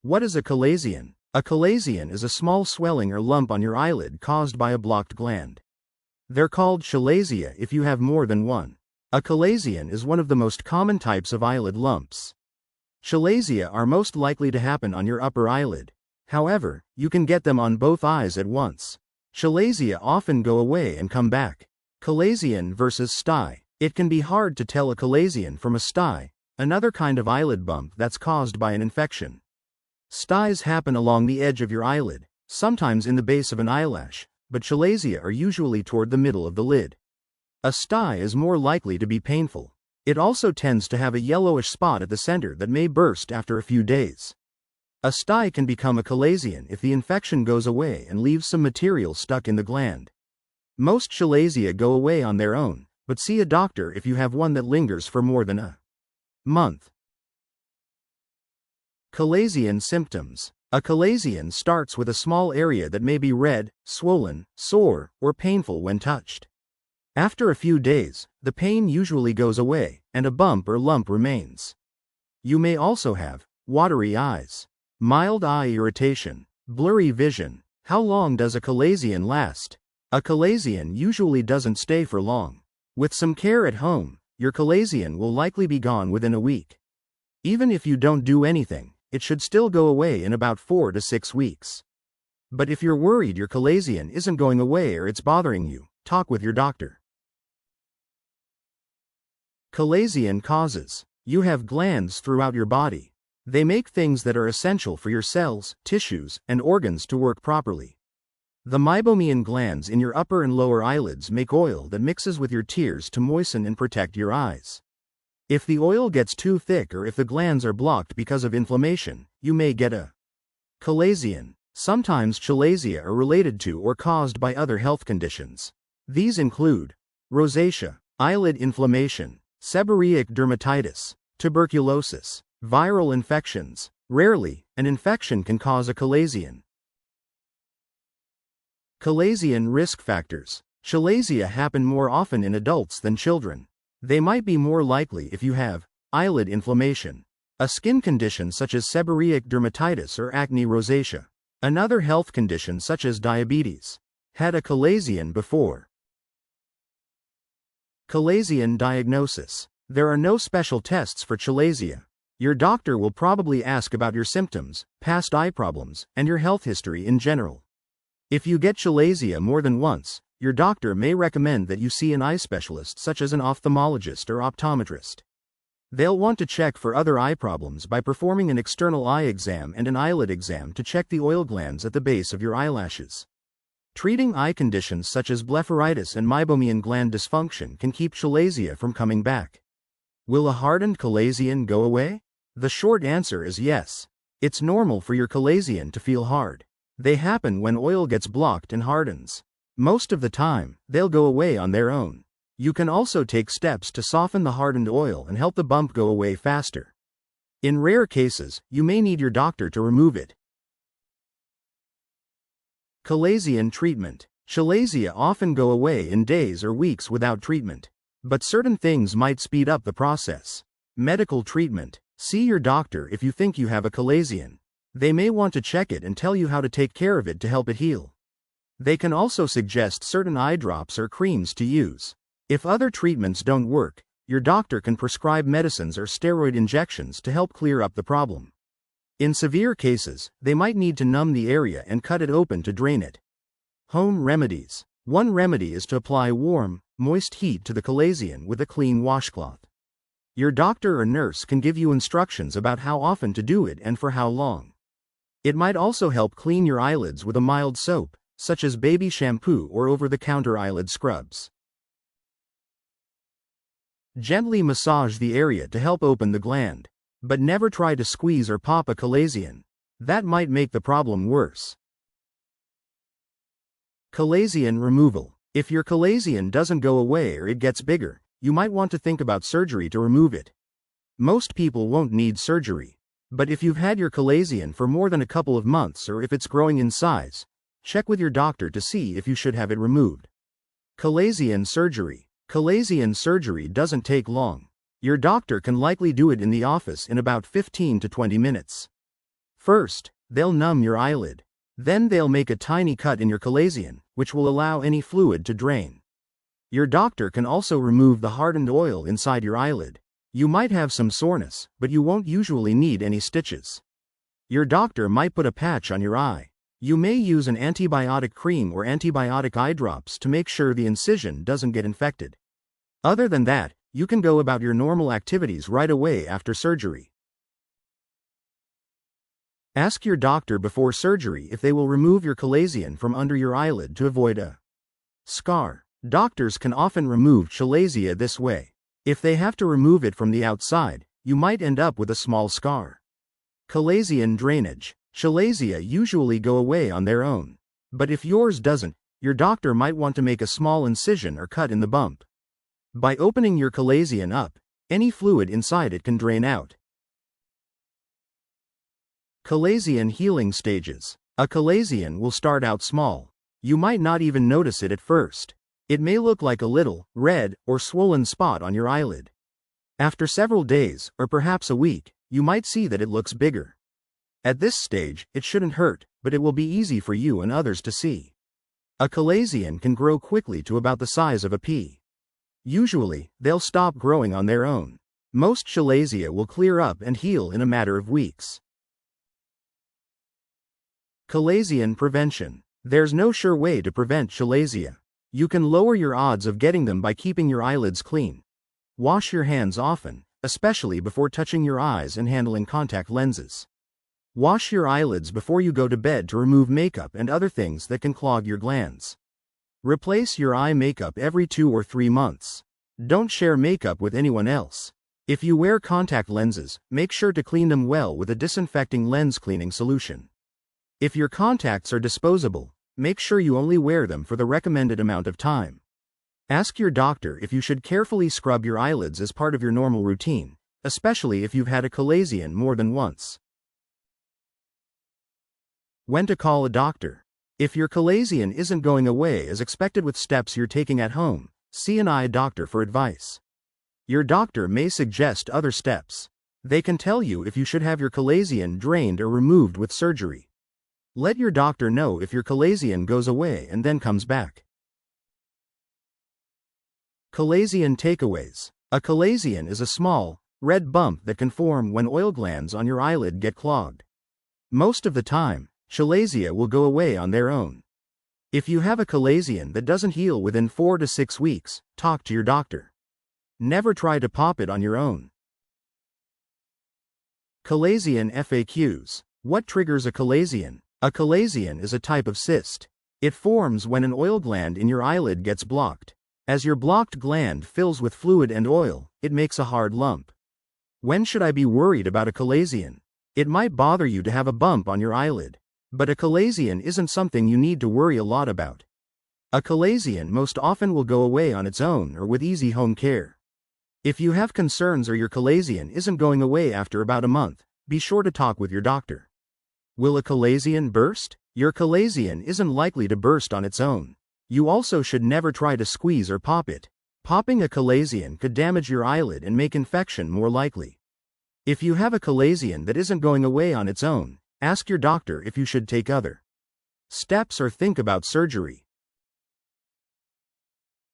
What is a chalazion? A chalazion is a small swelling or lump on your eyelid caused by a blocked gland. They're called chalazia if you have more than one. A chalazion is one of the most common types of eyelid lumps. Chalazia are most likely to happen on your upper eyelid. However, you can get them on both eyes at once. Chalazia often go away and come back. Chalazion versus sty. It can be hard to tell a chalazion from a sty, another kind of eyelid bump that's caused by an infection. Styes happen along the edge of your eyelid, sometimes in the base of an eyelash, but chalazia are usually toward the middle of the lid. A sty is more likely to be painful. It also tends to have a yellowish spot at the center that may burst after a few days. A sty can become a chalazion if the infection goes away and leaves some material stuck in the gland. Most chalazia go away on their own, but see a doctor if you have one that lingers for more than a month. Chalazion symptoms. A chalazion starts with a small area that may be red, swollen, sore, or painful when touched. After a few days, the pain usually goes away, and a bump or lump remains. You may also have watery eyes, mild eye irritation, blurry vision. How long does a chalazion last? A chalazion usually doesn't stay for long. With some care at home, your chalazion will likely be gone within a week. Even if you don't do anything, it should still go away in about 4 to 6 weeks. But if you're worried your chalazion isn't going away or it's bothering you, talk with your doctor. Chalazion causes. You have glands throughout your body. They make things that are essential for your cells, tissues, and organs to work properly. The meibomian glands in your upper and lower eyelids make oil that mixes with your tears to moisten and protect your eyes. If the oil gets too thick or if the glands are blocked because of inflammation, you may get a chalazion. Sometimes chalazia are related to or caused by other health conditions. These include rosacea, eyelid inflammation, seborrheic dermatitis, tuberculosis, viral infections. Rarely, an infection can cause a chalazion. Chalazion risk factors. Chalazia happen more often in adults than children. They might be more likely if you have eyelid inflammation, a skin condition such as seborrheic dermatitis or acne rosacea, another health condition such as diabetes, had a chalazion before. Chalazion diagnosis. There are no special tests for chalazia. Your doctor will probably ask about your symptoms, past eye problems, and your health history in general. If you get chalazia more than once, your doctor may recommend that you see an eye specialist such as an ophthalmologist or optometrist. They'll want to check for other eye problems by performing an external eye exam and an eyelid exam to check the oil glands at the base of your eyelashes. Treating eye conditions such as blepharitis and meibomian gland dysfunction can keep chalazia from coming back. Will a hardened chalazion go away? The short answer is yes. It's normal for your chalazion to feel hard. They happen when oil gets blocked and hardens. Most of the time, they'll go away on their own. You can also take steps to soften the hardened oil and help the bump go away faster. In rare cases, you may need your doctor to remove it. Chalazion treatment. Chalazia often go away in days or weeks without treatment. But certain things might speed up the process. Medical treatment. See your doctor if you think you have a chalazion. They may want to check it and tell you how to take care of it to help it heal. They can also suggest certain eye drops or creams to use. If other treatments don't work, your doctor can prescribe medicines or steroid injections to help clear up the problem. In severe cases, they might need to numb the area and cut it open to drain it. Home remedies. One remedy is to apply warm, moist heat to the chalazion with a clean washcloth. Your doctor or nurse can give you instructions about how often to do it and for how long. It might also help clean your eyelids with a mild soap, such as baby shampoo or over-the-counter eyelid scrubs. Gently massage the area to help open the gland, but never try to squeeze or pop a chalazion. That might make the problem worse. Chalazion removal. If your chalazion doesn't go away or it gets bigger, you might want to think about surgery to remove it. Most people won't need surgery, but if you've had your chalazion for more than a couple of months or if it's growing in size, check with your doctor to see if you should have it removed. Chalazion surgery. Chalazion surgery doesn't take long. Your doctor can likely do it in the office in about 15 to 20 minutes. First, they'll numb your eyelid. Then they'll make a tiny cut in your chalazion, which will allow any fluid to drain. Your doctor can also remove the hardened oil inside your eyelid. You might have some soreness, but you won't usually need any stitches. Your doctor might put a patch on your eye. You may use an antibiotic cream or antibiotic eye drops to make sure the incision doesn't get infected. Other than that, you can go about your normal activities right away after surgery. Ask your doctor before surgery if they will remove your chalazion from under your eyelid to avoid a scar. Doctors can often remove chalazion this way. If they have to remove it from the outside, you might end up with a small scar. Chalazion drainage. Chalazion usually go away on their own. But if yours doesn't, your doctor might want to make a small incision or cut in the bump. By opening your chalazion up, any fluid inside it can drain out. Chalazion healing stages. A chalazion will start out small. You might not even notice it at first. It may look like a little, red, or swollen spot on your eyelid. After several days, or perhaps a week, you might see that it looks bigger. At this stage, it shouldn't hurt, but it will be easy for you and others to see. A chalazion can grow quickly to about the size of a pea. Usually, they'll stop growing on their own. Most chalazion will clear up and heal in a matter of weeks. Chalazion prevention. There's no sure way to prevent chalazion. You can lower your odds of getting them by keeping your eyelids clean. Wash your hands often, especially before touching your eyes and handling contact lenses. Wash your eyelids before you go to bed to remove makeup and other things that can clog your glands. Replace your eye makeup every 2 or 3 months. Don't share makeup with anyone else. If you wear contact lenses, make sure to clean them well with a disinfecting lens cleaning solution. If your contacts are disposable, make sure you only wear them for the recommended amount of time. Ask your doctor if you should carefully scrub your eyelids as part of your normal routine, especially if you've had a chalazion more than once. When to call a doctor. If your chalazion isn't going away as expected with steps you're taking at home, see an eye doctor for advice. Your doctor may suggest other steps. They can tell you if you should have your chalazion drained or removed with surgery. Let your doctor know if your chalazion goes away and then comes back. Chalazion takeaways. A chalazion is a small, red bump that can form when oil glands on your eyelid get clogged. Most of the time, chalazion will go away on their own. If you have a chalazion that doesn't heal within 4 to 6 weeks, talk to your doctor. Never try to pop it on your own. Chalazion FAQs. What triggers a chalazion? A chalazion is a type of cyst. It forms when an oil gland in your eyelid gets blocked. As your blocked gland fills with fluid and oil, it makes a hard lump. When should I be worried about a chalazion? It might bother you to have a bump on your eyelid. But a chalazion isn't something you need to worry a lot about. A chalazion most often will go away on its own or with easy home care. If you have concerns or your chalazion isn't going away after about a month, be sure to talk with your doctor. Will a chalazion burst? Your chalazion isn't likely to burst on its own. You also should never try to squeeze or pop it. Popping a chalazion could damage your eyelid and make infection more likely. If you have a chalazion that isn't going away on its own, ask your doctor if you should take other steps or think about surgery.